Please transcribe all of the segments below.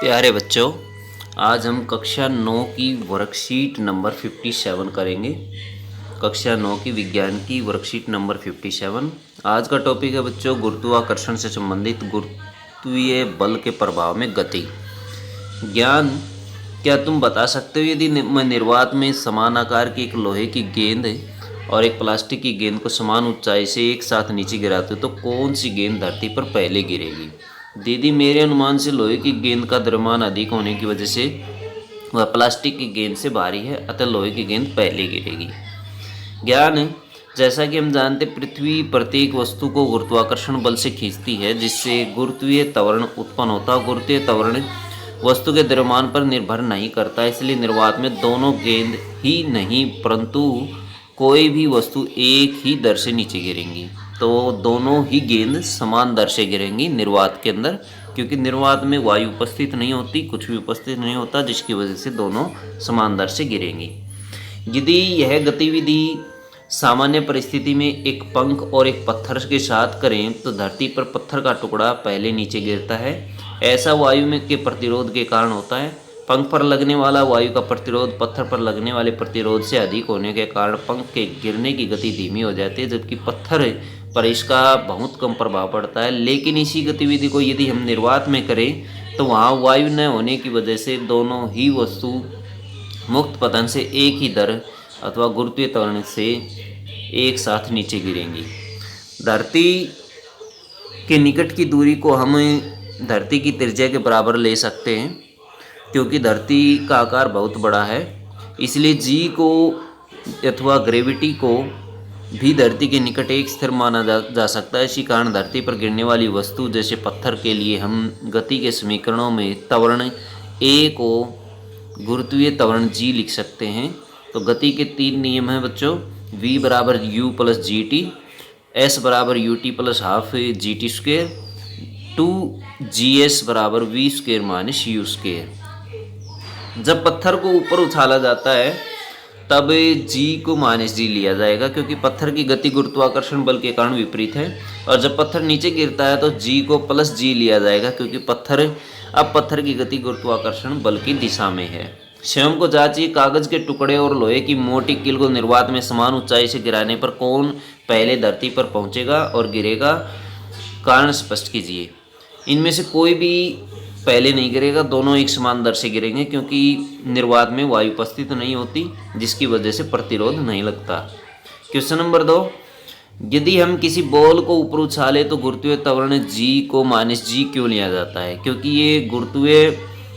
प्यारे बच्चों, आज हम कक्षा 9 की वर्कशीट नंबर 57 करेंगे। कक्षा 9 की विज्ञान की वर्कशीट नंबर 57। आज का टॉपिक है बच्चों गुरुत्वाकर्षण से संबंधित गुरुत्वीय बल के प्रभाव में गति। ज्ञान, क्या तुम बता सकते हो यदि मैं निर्वात में समान आकार की एक लोहे की गेंद और एक प्लास्टिक की गेंद को समान ऊंचाई से एक साथ नीचे गिराते हो तो कौन सी गेंद धरती पर पहले गिरेगी? दीदी, मेरे अनुमान से लोहे की गेंद का द्रव्यमान अधिक होने की वजह से वह प्लास्टिक की गेंद से भारी है, अतः लोहे की गेंद पहले गिरेगी। ज्ञान, जैसा कि हम जानते पृथ्वी प्रत्येक वस्तु को गुरुत्वाकर्षण बल से खींचती है, जिससे गुरुत्वीय त्वरण उत्पन्न होता है। गुरुत्वीय त्वरण वस्तु के द्रव्यमान पर निर्भर नहीं करता, इसलिए निर्वात में दोनों गेंद ही नहीं परंतु कोई भी वस्तु एक ही दर से नीचे गिरेंगी। तो दोनों ही गेंद समान दर से गिरेंगी निर्वात के अंदर, क्योंकि निर्वात में वायु उपस्थित नहीं होती, कुछ भी उपस्थित नहीं होता, जिसकी वजह से दोनों समान दर से गिरेंगी। यदि यह गतिविधि सामान्य परिस्थिति में एक पंख और एक पत्थर के साथ करें तो धरती पर पत्थर का टुकड़ा पहले नीचे गिरता है। ऐसा वायु में के प्रतिरोध के कारण होता है। पंख पर लगने वाला वायु का प्रतिरोध पत्थर पर लगने वाले प्रतिरोध से अधिक होने के कारण पंख के गिरने की गति धीमी हो जाती है, जबकि पत्थर पर इसका बहुत कम प्रभाव पड़ता है। लेकिन इसी गतिविधि को यदि हम निर्वात में करें तो वहाँ वायु न होने की वजह से दोनों ही वस्तु मुक्त पतन से एक ही दर अथवा गुरुत्वीय त्वरण से एक साथ नीचे गिरेंगी। धरती के निकट की दूरी को हम धरती की त्रिज्या के बराबर ले सकते हैं, क्योंकि धरती का आकार बहुत बड़ा है, इसलिए जी को अथवा ग्रेविटी को भी धरती के निकट एक स्थिर माना जा सकता है। इसी कारण धरती पर गिरने वाली वस्तु जैसे पत्थर के लिए हम गति के समीकरणों में त्वरण ए को गुरुत्वीय त्वरण जी लिख सकते हैं। तो गति के तीन नियम हैं बच्चों, v बराबर u plus G T, S बराबर U T plus half G T square, 2gS बराबर v square minus U square. जब पत्थर को ऊपर उछाला जाता है तब g को माइनस जी लिया जाएगा, क्योंकि पत्थर की गति गुरुत्वाकर्षण बल के कारण विपरीत है। और जब पत्थर नीचे गिरता है तो g को प्लस जी लिया जाएगा, क्योंकि पत्थर की गति गुरुत्वाकर्षण बल की दिशा में है। स्वयं को जांचिए, कागज के टुकड़े और लोहे की मोटी कील को निर्वात में समान ऊंचाई से गिराने पर कौन पहले धरती पर पहुंचेगा और गिरेगा? कारण स्पष्ट कीजिए। इनमें से कोई भी पहले नहीं गिरेगा, दोनों एक समान दर से गिरेंगे, क्योंकि निर्वात में वायु उपस्थित नहीं होती, जिसकी वजह से प्रतिरोध नहीं लगता। क्वेश्चन नंबर 2, यदि हम किसी बॉल को ऊपर उछाले तो गुरुत्वीय त्वरण जी को माइनस जी क्यों लिया जाता है? क्योंकि ये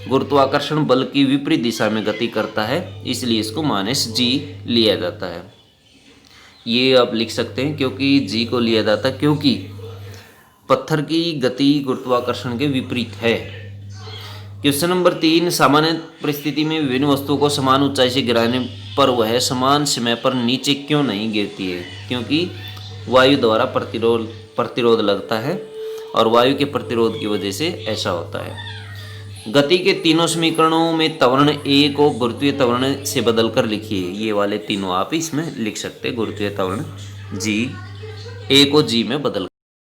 गुरुत्वाकर्षण बल की विपरीत दिशा में गति करता है, इसलिए इसको माइनस जी लिया जाता है। ये आप लिख सकते हैं, क्योंकि जी को लिया जाता है क्योंकि पत्थर की गति गुरुत्वाकर्षण के विपरीत है। क्वेश्चन नंबर 3, सामान्य परिस्थिति में विभिन्न वस्तुओं को समान ऊंचाई से गिराने पर वह समान समय पर नीचे क्यों नहीं गिरती है? क्योंकि वायु द्वारा प्रतिरोध लगता है और वायु के प्रतिरोध की वजह से ऐसा होता है। गति के तीनों समीकरणों में त्वरण ए को गुरुत्वीय त्वरण से बदलकर लिखिए। ये वाले तीनों आप इसमें लिख सकते हैं, गुरुत्वीय त्वरण जी, ए को जी में बदल